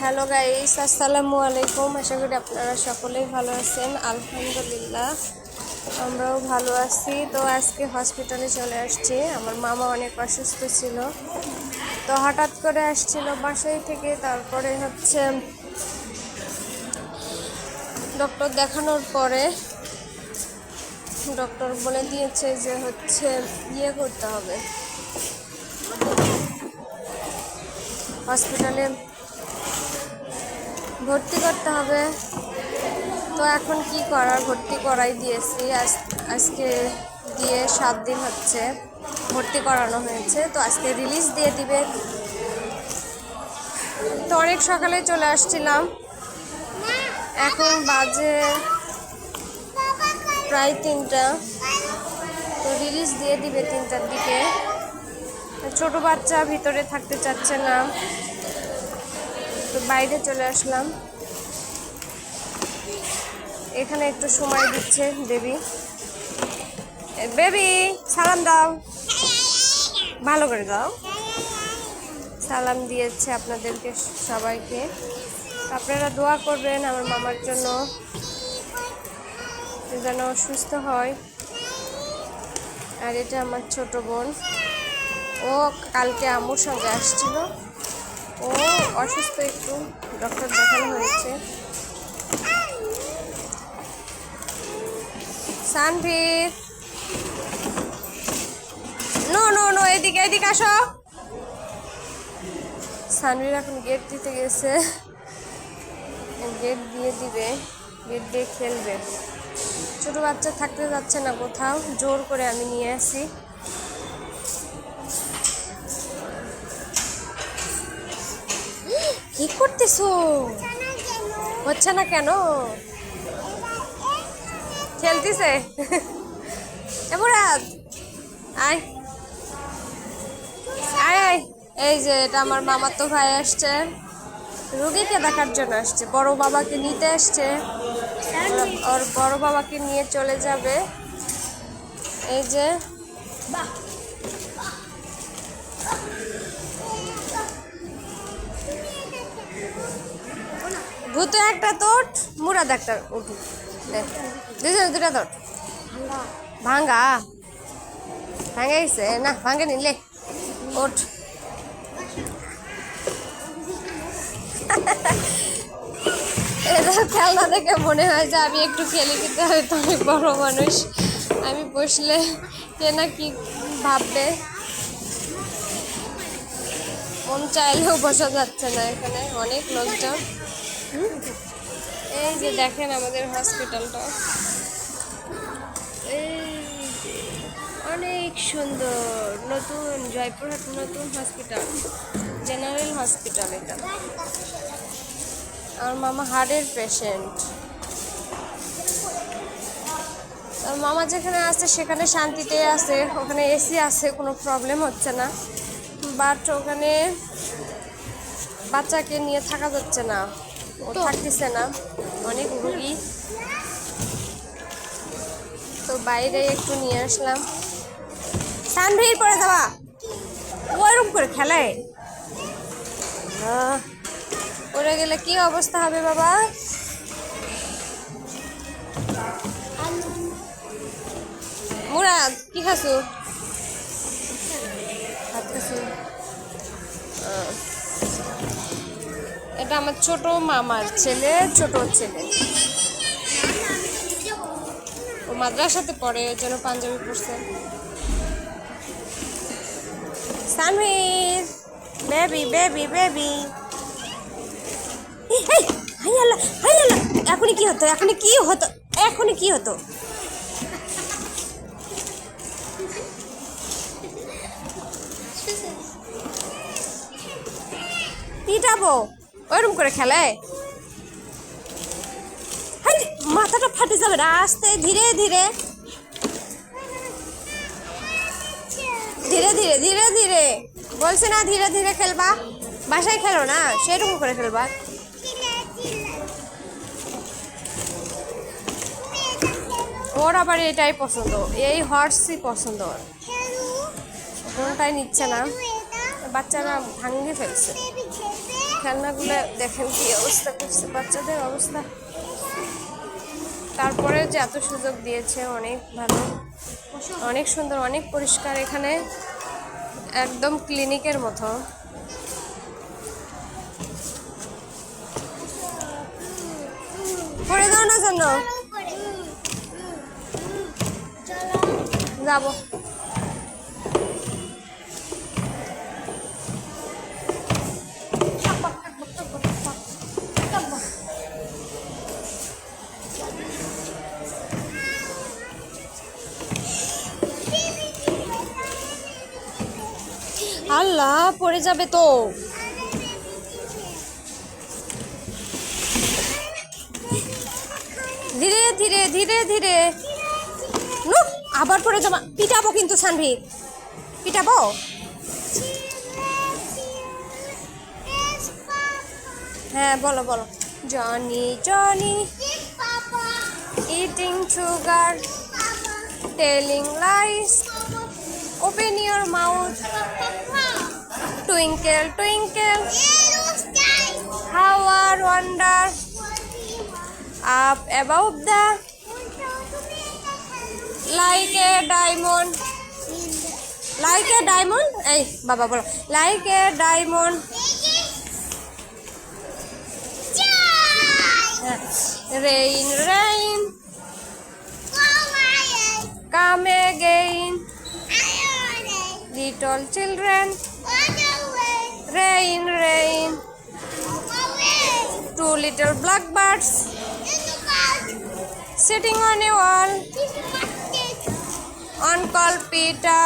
Hello guys, আসসালামু আলাইকুম। আশা করি আপনারা সকলেই ভালো আছেন। আলহামদুলিল্লাহ আমরাও ভালো আছি। তো আজকে হসপিটালে চলে আসছি। আমার মামা অনেক অসুস্থ ছিল, তো হঠাৎ করে আসছিল বাসায় থেকে। তারপরে ডক্টর দেখানোর পরে ডক্টর বলে দিয়েছে যে ইয়ে করতে হবে, হসপিটালে ভর্তি করতে হবে। তো এখন কি করার, ভর্তি করাই দিয়েছি। আজকে দিয়ে 7 দিন হচ্ছে ভর্তি করানো হয়েছে। তো আজকে রিলিজ দিয়ে দিবে। তো অনেক সকালে চলে আসছিলাম, এখন বাজে প্রায় 3টা। তো রিলিজ দিয়ে দিবে 3টার দিকে। ছোট বাচ্চা ভিতরে থাকতে চাচ্ছে না, তো বাইরে চলে আসলাম। এখানে একটু সময় দিচ্ছে বেবি। বেবি সালাম দাও, ভালো করে দাও। সালাম দিয়েছে আপনাদেরকে সবাইকে। আপনারা দোয়া করবেন আমার মামার জন্য, যেন সুস্থ হয়। আর এটা আমার ছোট বোন, ও কালকে আম্মুর সঙ্গে আসছিল। ও অসুস্থ, একটু ডক্টর দেখানো হয়েছে। সানভীর, নো নো নো, এদিকে এদিকে আসো। সানভীর এখন গেট দিতে গেছে, গেট দিয়ে দিবে, গেট দিয়ে খেলবে। ছোট বাচ্চা থাকতে যাচ্ছে না কোথাও, জোর করে আমি নিয়ে আসি। কি করতেছো? হচ্ছে না কেন? খেলতেছে। মুরাদ আয় আয় আয়। এই যে এটা আমার মামাতো ভাই আসছে, রোগীকে দেখার জন্য আসছে, বড় বাবাকে নিতে আসছে। ওর বড় বাবাকে নিয়ে চলে যাবে। এই যে ভূত একটা তোট, মুরাদ একটা উঠু, দুটা তোট। ভাঙ্গা ভাঙ্গা গেছে না, ভাঙ্গে নিলে ওঠ। এটা খেলনা দেখে মনে হয় যে আমি একটু খেলে, কিন্তু আমি তো অনেক বড় মানুষ, আমি বসলে কে না কি ভাববে। মন চাইলেও বসা যাচ্ছে না, এখানে অনেক লোকজন। এই যে দেখেন আমাদের হসপিটালটা, এই যে অনেক সুন্দর, নতুন জয়পুরহাট নতুন হসপিটাল, জেনারেল হসপিটাল এটা। আমার মামা হার্টের পেশেন্ট। আর মামা যেখানে আছে সেখানে শান্তিতে আছে, ওখানে এসি আছে, কোনো প্রবলেম হচ্ছে না। বাট ওখানে বাচ্চাকে নিয়ে থাকা যাচ্ছে না, ও থাকতেছে না, অনেক রুগী। তো বাইরে একটু নিয়ে আসলাম। সানভীর পরে যাওয়া, ওইরকম করে খেলায় পড়ে গেলে কি অবস্থা হবে বাবা? মুরাদ কি খাসু? ভাত খাসু। এটা আমার ছোট মামার ছেলে, ছোট ছেলে, ও মাদ্রাসাতে পড়ে, ওই জন্য পাঞ্জাবি পড়ছে। সানভীর বেবি বেবি বেবি, এখনই কি হতো, এখনই কি হতো, এখনই কি হতো? পিটাবো, ওইরকম করে খেলে মাথাটা ফাটে যাবে না। আস্তে ধীরে ধীরে ধীরে ধীরে ধীরে ধীরে বলছে না, ধীরে ধীরে খেলবা, বাসায় খেলো না, সেরকম করে খেলবা। ওর আবার এটাই পছন্দ, এই হর্সই পছন্দ ওর, কোনটাই নিচ্ছে না। বাচ্চারা ভাঙিয়ে ফেলছে। খেলনাগুলো দেখেন কি অবস্থা করছে, বাচ্চাদের অবস্থা। তারপরে যে এত সুযোগ দিয়েছে, অনেক ভালো, অনেক সুন্দর, অনেক পরিষ্কার। এখানে একদম ক্লিনিকের মতো। পড়ে দাও না জানো, যাবো। আল্লাহ, পড়ে যাবে তো। ধীরে ধীরে ধীরে ধীরে। আবার পড়ে যাবা, পিটাবো কিন্তু সানভি, পিটাবো। হ্যাঁ বলো বলো। Johnny Johnny eating sugar, telling lines, open your mouth, twinkle twinkle, how are wonder, up about the, like a diamond, like a diamond. এই বাবা বলো, like a diamond. Rain, rain, come again, little children. Rain, rain, two little blackbirds sitting on a wall. One called Peter,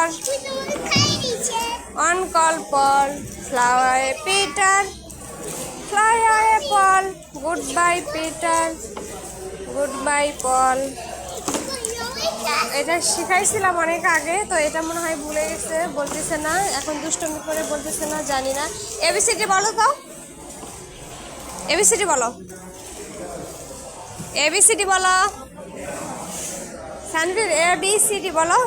one called Paul. Fly away, Peter, fly away, Paul. Goodbye, Peter. Goodbye, Paul. এটা শিখাইছিলাম অনেক আগে, তো এটা মনে হয় ভুলে গেছে, বলতেছে না এখন, দুষ্টমি করে বলতেছে না, জানি না। এবিসিডি বলো তো, এবিসিডি বলো, এবিসিডি বলো সানভীর, এবিসিডি বলো।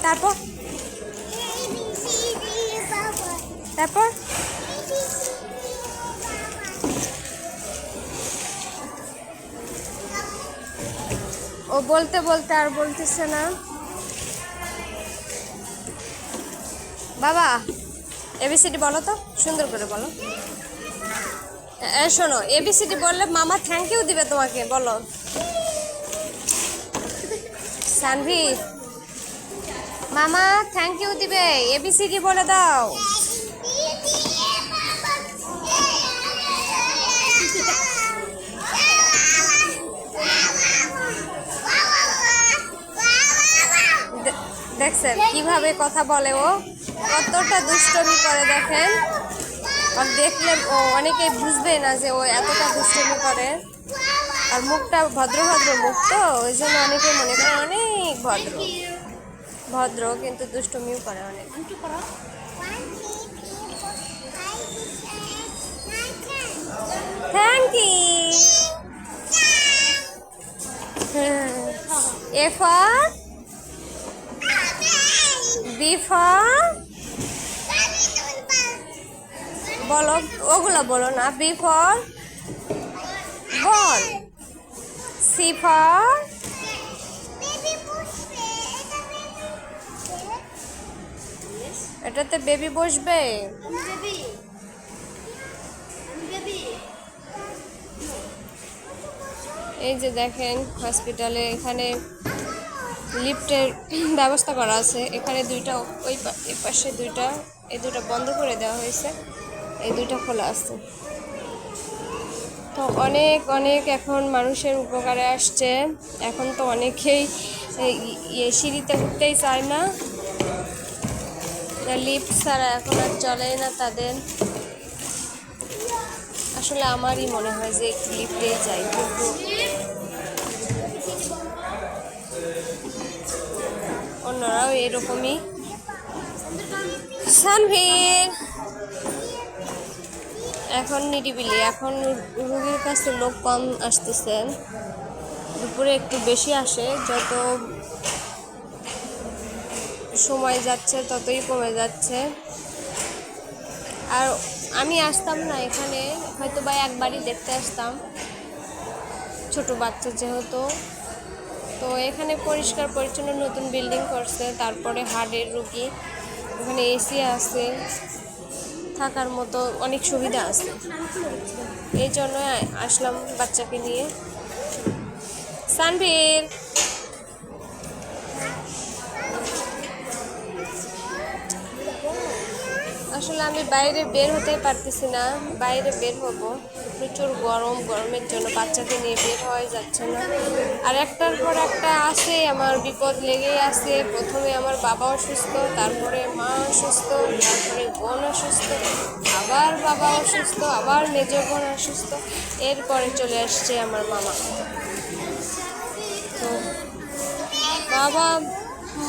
তারপর তারপর ও বলতে বলতে আর বলতেছে না। বাবা এবিসিডি বলো তো, সুন্দর করে বলো। শোনো, এবিসিডি বললে মামা থ্যাংক ইউ দিবে তোমাকে, বলো। সানভি, মামা থ্যাংক ইউ দিবে, এবিসিডি বলে দাও। দেখছেন কিভাবে কথা বলে, ও কতটা দুষ্টমি করে দেখেন। আর দেখলে ও অনেকেই বুঝবে না যে ও এতটা দুষ্টমি করে। আর মুখটা ভদ্র ভদ্র মুখ, তো ওই জন্য অনেকে মনে করে অনেক ভদ্র ভদ্র, কিন্তু দুষ্টমিও করে অনেক। Thank you. A for, B for, বলো, ওগুলো বলো না। B for ball, C for, এটাতে বেবি বসবে। এই যে দেখেন হসপিটালে এখানে লিফটের ব্যবস্থা করা আছে। এখানে দুইটা, ওই পাশে দুইটা, এই দুটো বন্ধ করে দেওয়া হয়েছে, এই দুইটা খোলা আছে। তো অনেক অনেক এখন মানুষের উপকারে আসছে। এখন তো অনেকেই সিঁড়িতে উঠতেই চায় না, লিফট ছাড়া এখন আর চলেই না তাদের। আসলে আমারই মনে হয় যে একটু লিফটেই যাই, কিন্তু অন্যরাও এরকমই। সানভীর এখন নিরিবিলি, এখন রুগীর কাছে লোক কম আসতেছেন, দুপুরে একটু বেশি আসে। যত সময় যাচ্ছে ততই কমে যাচ্ছে। আর আমি আসতাম না এখানে, হয়তো বা একবারই দেখতে আসতাম, ছোট বাচ্চা যেহেতু। তো এখানে পরিষ্কার পরিচ্ছন্ন নতুন বিল্ডিং করছে, তারপরে হার্টের রুগী, এখানে এসি আছে, থাকার মতো অনেক সুবিধা আছে। এই জন্য আসলাম বাচ্চাকে নিয়ে। সানভীর, আসলে আমি বাইরে বের হতে পারতেছি না, বাইরে বের হব, প্রচুর গরম, গরমের জন্য বাচ্চাকে নিয়ে বের হওয়া যাচ্ছে না। আর একটার পর একটা আসে, আমার বিপদ লেগেই আছে। প্রথমে আমার বাবা অসুস্থ, তারপরে মা অসুস্থ, তারপরে বোন অসুস্থ, আবার বাবা অসুস্থ, আবার মেজ বোন অসুস্থ, এরপরে চলে আসছে আমার মামা। তো বাবা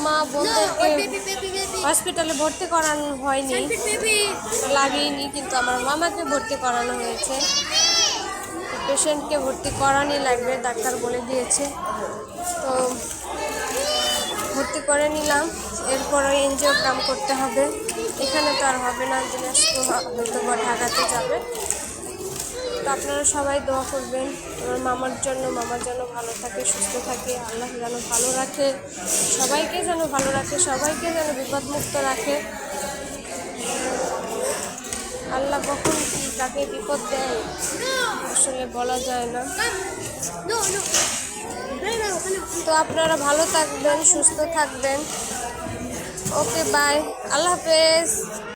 মা বোনদেরকে হসপিটালে ভর্তি করানো হয়নি, লাগেইনি, কিন্তু আমার মামাকে ভর্তি করানো হয়েছে। পেশেন্টকে ভর্তি করানি লাগবে, ডাক্তার বলে দিয়েছে। তো ভর্তি করে নিলাম, এরপরে এনজিওগ্রাম করতে হবে। এখানে তো আর হবে না, দিনাজপুর হয়তো বা ঢাকাতে যাবে। তো আপনারা সবাই দোয়া করবেন আমার মামার জন্য, মামার যেন ভালো থাকে, সুস্থ থাকে, আল্লাহ যেন ভালো রাখে, সবাইকে যেন ভালো রাখে, সবাইকে যেন বিপদমুক্ত রাখে। আল্লাহ কখন কি তাকে বিপদ দেয় আসলে বলা যায় না। তো আপনারা ভালো থাকবেন, সুস্থ থাকবেন। ওকে, বাই, আল্লাহ হাফেজ।